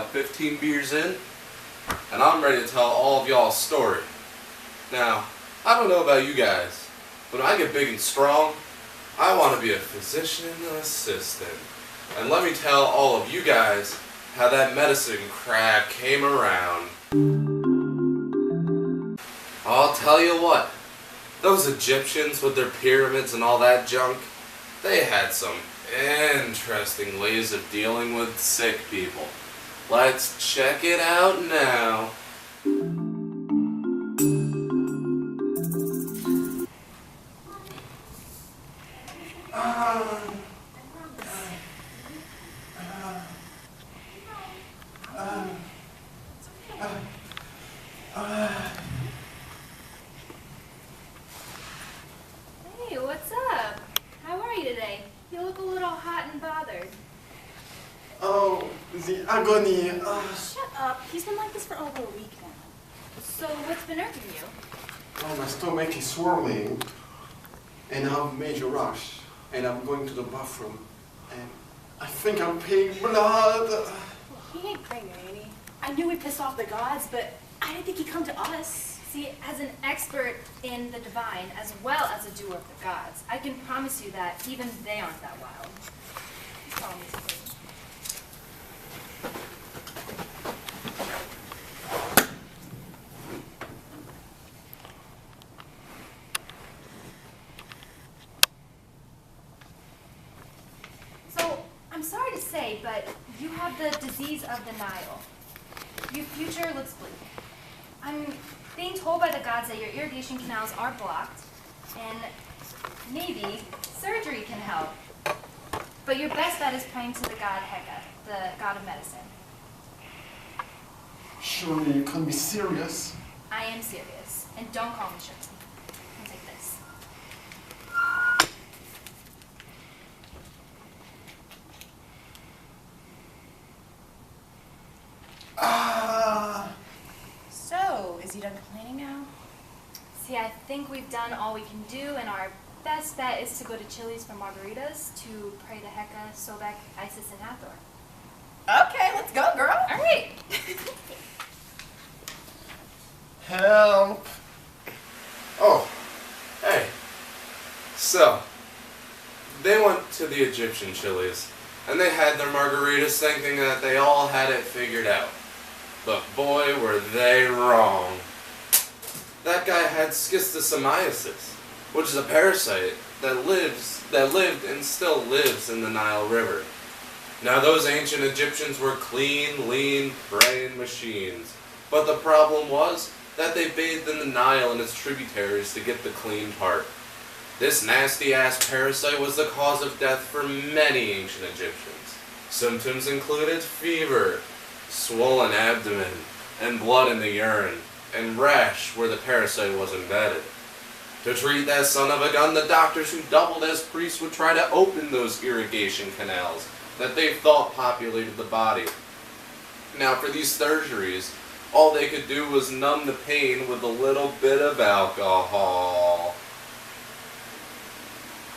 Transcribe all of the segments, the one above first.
15 beers in, and I'm ready to tell all of y'all a story. Now, I don't know about you guys, but when I get big and strong, I want to be a physician assistant. And let me tell all of you guys how that medicine crack came around. I'll tell you what, those Egyptians with their pyramids and all that junk, they had some interesting ways of dealing with sick people. Let's check it out now. Hey, what's up? How are you today? You look a little hot and bothered. Oh, the agony. Shut up. He's been like this for over a week now. So what's been irking you? Oh, my stomach is swirling, and I have a major rush, and I'm going to the bathroom, and I think I'm peeing blood. Well, he ain't praying, ain't he? I knew we pissed off the gods, but I didn't think he'd come to us. See, as an expert in the divine, as well as a doer of the gods, I can promise you that even they aren't that wild. Follow me, please. So, I'm sorry to say, but you have the disease of the Nile. Your future looks bleak. I'm being told by the gods that your irrigation canals are blocked, and maybe surgery can help. But your best bet is praying to the god Heka, the god of medicine. Surely you can't be serious. I am serious, and don't call me Shirley. I'll take this. So, is he done complaining now? See, I think we've done all we can do, and our best bet is to go to Chili's for margaritas to pray to Heka, Sobek, Isis, and Hathor. Okay, let's go, girl. All right. Help! Oh, hey. So, they went to the Egyptian Chili's, and they had their margaritas thinking that they all had it figured out. But boy, were they wrong. That guy had schistosomiasis, which is a parasite that lived and still lives in the Nile River. Now those ancient Egyptians were clean, lean, praying machines. But the problem was that they bathed in the Nile and its tributaries to get the clean part. This nasty-ass parasite was the cause of death for many ancient Egyptians. Symptoms included fever, swollen abdomen, and blood in the urine, and rash where the parasite was embedded. To treat that son of a gun, the doctors who doubled as priests would try to open those irrigation canals that they thought populated the body. Now for these surgeries, all they could do was numb the pain with a little bit of alcohol.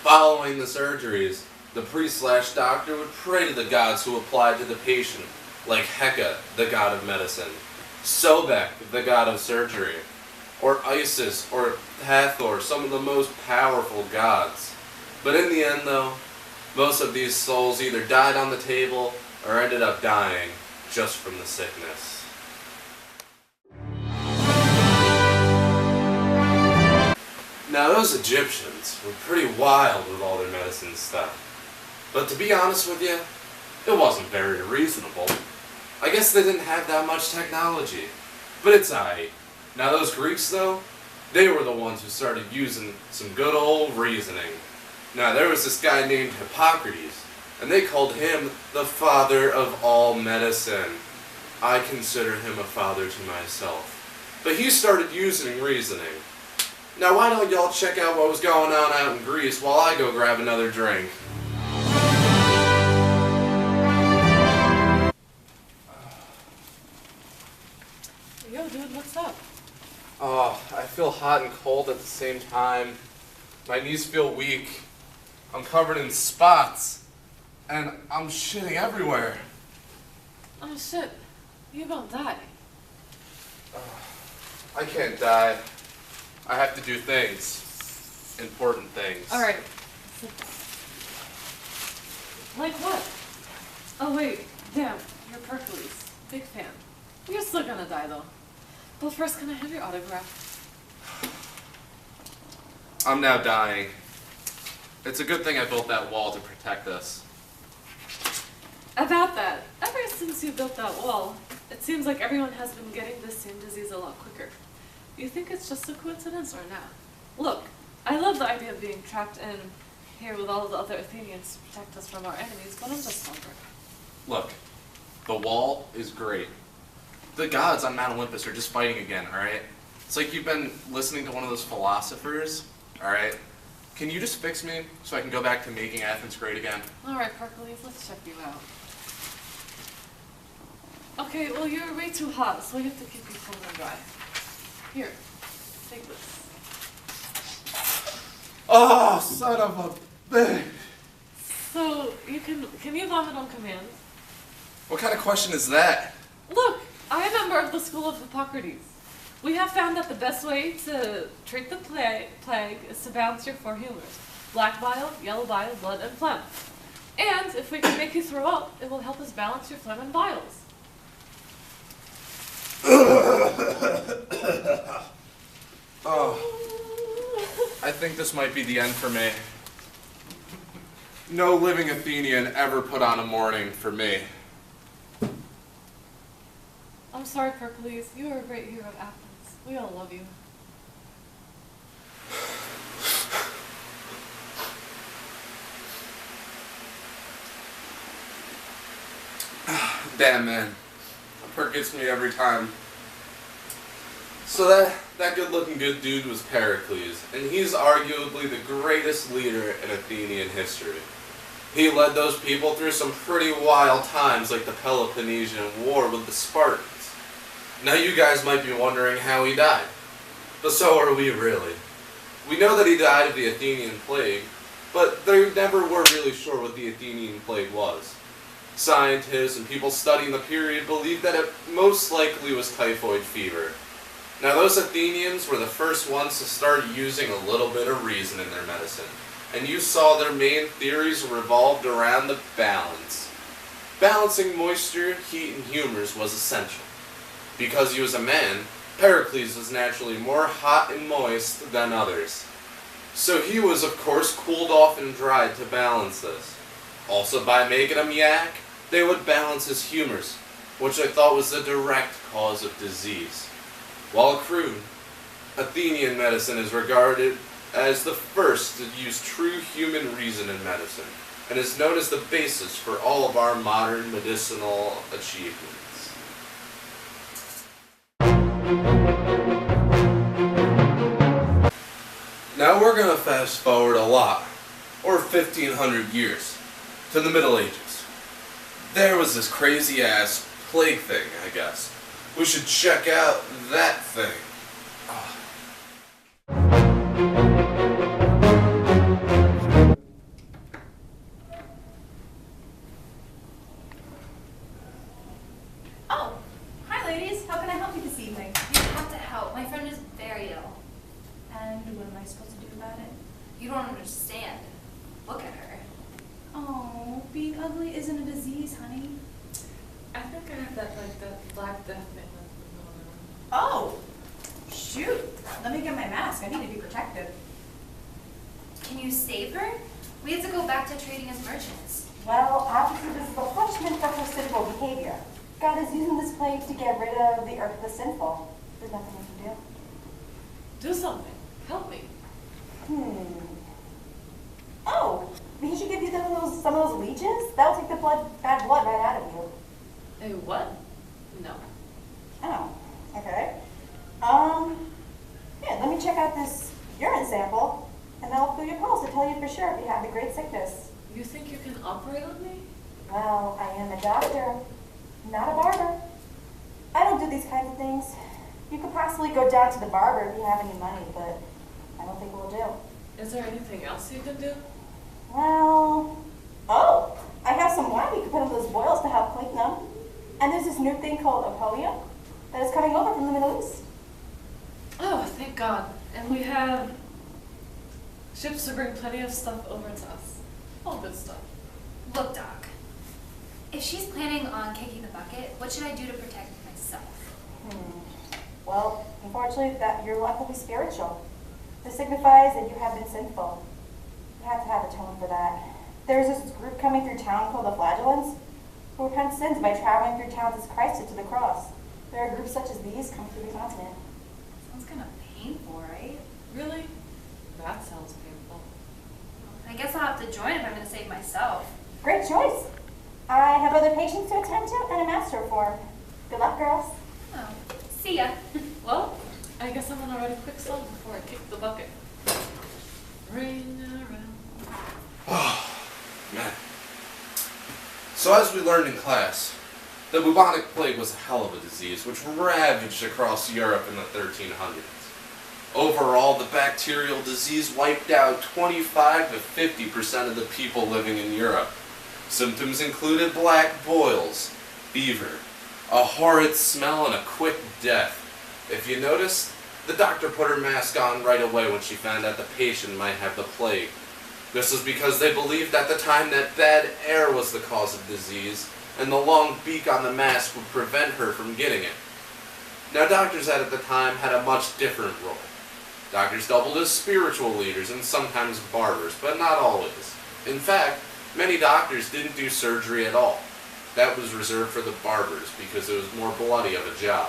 Following the surgeries, the priest/doctor would pray to the gods who applied to the patient, like Heka, the god of medicine, Sobek, the god of surgery, or Isis or Hathor, some of the most powerful gods. But in the end, though, most of these souls either died on the table or ended up dying just from the sickness. Now those Egyptians were pretty wild with all their medicine stuff. But to be honest with you, it wasn't very reasonable. I guess they didn't have that much technology. But it's aight. Now those Greeks though, they were the ones who started using some good old reasoning. Now there was this guy named Hippocrates, and they called him the father of all medicine. I consider him a father to myself. But he started using reasoning. Now why don't y'all check out what was going on out in Greece while I go grab another drink? Yo, dude, what's up? Oh, I feel hot and cold at the same time. My knees feel weak. I'm covered in spots. And I'm shitting everywhere. Oh, shit. You gonna die. I can't die. I have to do things. Important things. Alright. Like what? Oh wait, damn, you're Pericles. Big fan. You're still gonna die though. But first, can I have your autograph? I'm now dying. It's a good thing I built that wall to protect us. About that, ever since you built that wall, it seems like everyone has been getting this same disease a lot quicker. You think it's just a coincidence or not? Look, I love the idea of being trapped in here with all of the other Athenians to protect us from our enemies, but I'm just wondering. Look, the wall is great. The gods on Mount Olympus are just fighting again, alright? It's like you've been listening to one of those philosophers, alright? Can you just fix me so I can go back to making Athens great again? Alright, Pericles, let's check you out. Okay, well you're way too hot, so we have to keep you cool and dry. Here, take this. Oh, son of a bitch! So, can you vomit on command? What kind of question is that? Look, I am a member of the school of Hippocrates. We have found that the best way to treat the plague is to balance your four humors. Black bile, yellow bile, blood, and phlegm. And if we can make you throw up, it will help us balance your phlegm and biles. Oh, I think this might be the end for me. No living Athenian ever put on a mourning for me. I'm sorry, Pericles. You are a great hero of Athens. We all love you. Damn, man. A perk gets me every time. So that good-looking good dude was Pericles, and he's arguably the greatest leader in Athenian history. He led those people through some pretty wild times, like the Peloponnesian War with the Spartans. Now you guys might be wondering how he died, but so are we really. We know that he died of the Athenian plague, but they never were really sure what the Athenian plague was. Scientists and people studying the period believed that it most likely was typhoid fever. Now those Athenians were the first ones to start using a little bit of reason in their medicine, and you saw their main theories revolved around the balance. Balancing moisture, heat, and humors was essential. Because he was a man, Pericles was naturally more hot and moist than others. So he was of course cooled off and dried to balance this. Also by making him yak, they would balance his humors, which I thought was the direct cause of disease. While crude, Athenian medicine is regarded as the first to use true human reason in medicine, and is known as the basis for all of our modern medicinal achievements. Now we're going to fast forward a lot, or 1500 years, to the Middle Ages. There was this crazy ass plague thing, I guess. We should check out that thing. Oh, hi ladies. How can I help you this evening? You have to help. My friend is very ill. And what am I supposed to do about it? You don't understand. Look at her. Oh, being ugly isn't a disease, honey. I think I have that Black Death thing that's been going on. Oh, shoot. Let me get my mask. I need to be protected. Can you save her? We have to go back to trading as merchants. Well, obviously this is a punishment for her sinful behavior. God is using this plague to get rid of the earth of the sinful. There's nothing we can do. Do something. Help me. Oh, he should give you some of those leeches? That'll take the bad blood right out of you. Hey, what? No. Oh, okay. Yeah, let me check out this urine sample, and I'll fill your pulse to tell you for sure if you have the great sickness. You think you can operate on me? Well, I am a doctor, not a barber. I don't do these kinds of things. You could possibly go down to the barber if you have any money, but I don't think it will do. Is there anything else you can do? Well, oh, I have some wine you could put on those boils to help clean them. And there's this new thing called Apollio that is coming over from the Middle East. Oh, thank God. And we have ships to bring plenty of stuff over to us. All good stuff. Look, Doc. If she's planning on kicking the bucket, what should I do to protect myself? Well, unfortunately, that your luck will be spiritual. This signifies that you have been sinful. You have to have atonement for that. There's this group coming through town called the Flagellants, who repent sins by traveling through towns as Christ did to the cross. There are groups such as these come through the continent. Sounds kind of painful, right? Really? That sounds painful. I guess I'll have to join if I'm going to save myself. Great choice. I have other patients to attend to and a mass to reform. Good luck, girls. Oh, see ya. Well, I guess I'm gonna write a quick song before I kick the bucket. Ring around. Oh, man. So as we learned in class, the bubonic plague was a hell of a disease which ravaged across Europe in the 1300s. Overall, the bacterial disease wiped out 25 to 50% of the people living in Europe. Symptoms included black boils, fever, a horrid smell, and a quick death. If you noticed, the doctor put her mask on right away when she found out the patient might have the plague. This was because they believed at the time that bad air was the cause of disease, and the long beak on the mask would prevent her from getting it. Now, doctors at the time had a much different role. Doctors doubled as spiritual leaders and sometimes barbers, but not always. In fact, many doctors didn't do surgery at all. That was reserved for the barbers because it was more bloody of a job.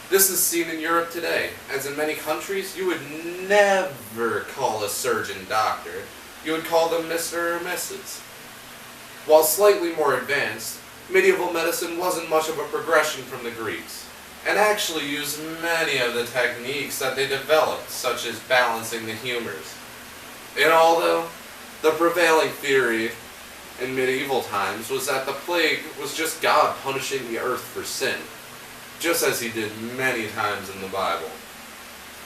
This is seen in Europe today, as in many countries you would never call a surgeon doctor, you would call them Mr. or Mrs. While slightly more advanced, medieval medicine wasn't much of a progression from the Greeks, and actually used many of the techniques that they developed, such as balancing the humors. In all, though, the prevailing theory in medieval times was that the plague was just God punishing the earth for sin, just as he did many times in the Bible.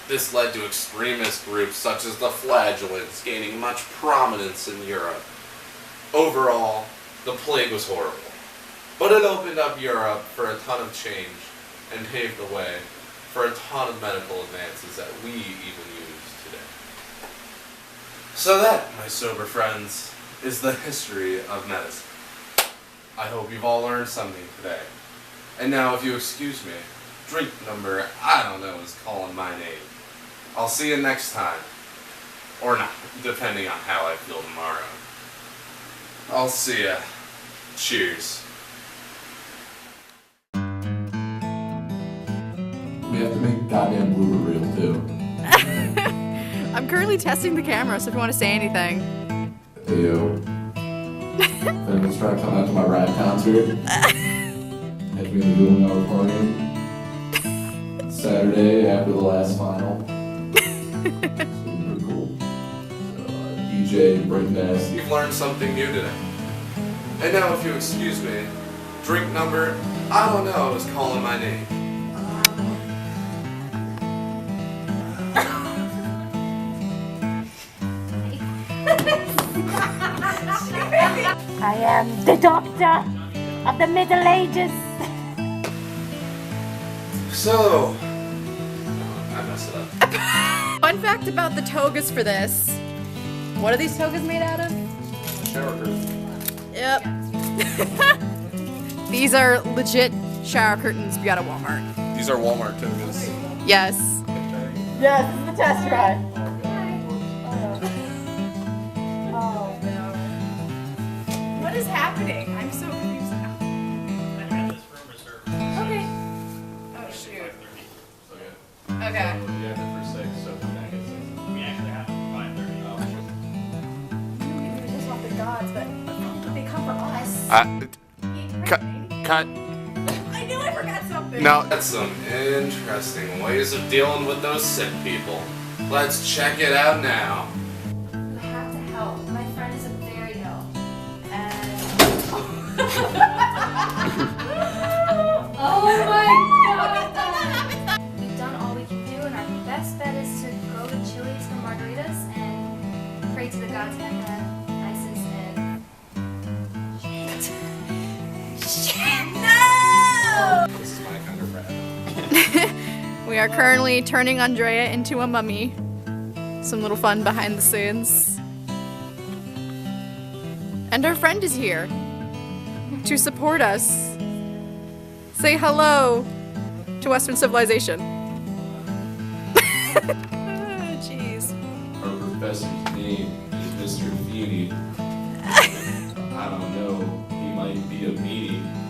This led to extremist groups such as the Flagellants gaining much prominence in Europe. Overall, the plague was horrible, but it opened up Europe for a ton of change and paved the way for a ton of medical advances that we even use today. So that, my sober friends, is the history of medicine. I hope you've all learned something today. And now, if you excuse me, drink number, I don't know, is calling my name. I'll see you next time. Or not, depending on how I feel tomorrow. I'll see ya. Cheers. We have to make goddamn blooper reel too. I'm currently testing the camera, so if you want to say anything. Hey yo. If anyone's trying to come out to my rap concert, catch me in the Golden Auditorium. Saturday after the last final. It's gonna be pretty cool. DJ, Break Nasty. You've learned something new today. And now, if you excuse me, drink number, I don't know, is calling my name. I am the doctor of the Middle Ages. So, I messed it up. Fun fact about the togas for this. What are these togas made out of? Shower curtain. Yep. These are legit shower curtains we got at Walmart. These are Walmart togas. Yes. Yes, this is the test ride. Oh no. What is happening? I'm so confused now. I had this room reserved. Okay. Oh shoot. Okay. You have it for 6, so we We actually have 5:30. We just want the gods, but they come for us. Cut. I knew I forgot something. Now, that's some interesting ways of dealing with those sick people. Let's check it out now. You have to help. My friend is very ill. And oh my god! We've done all we can do, and our best bet is to go to Chili's for margaritas and pray to the gods Hecate, Isis, and... Shit! No! We are currently turning Andrea into a mummy. Some little fun behind the scenes. And our friend is here to support us. Say hello to Western civilization. Jeez. Our professor's name is Mr. Feeney. I don't know, he might be a meanie.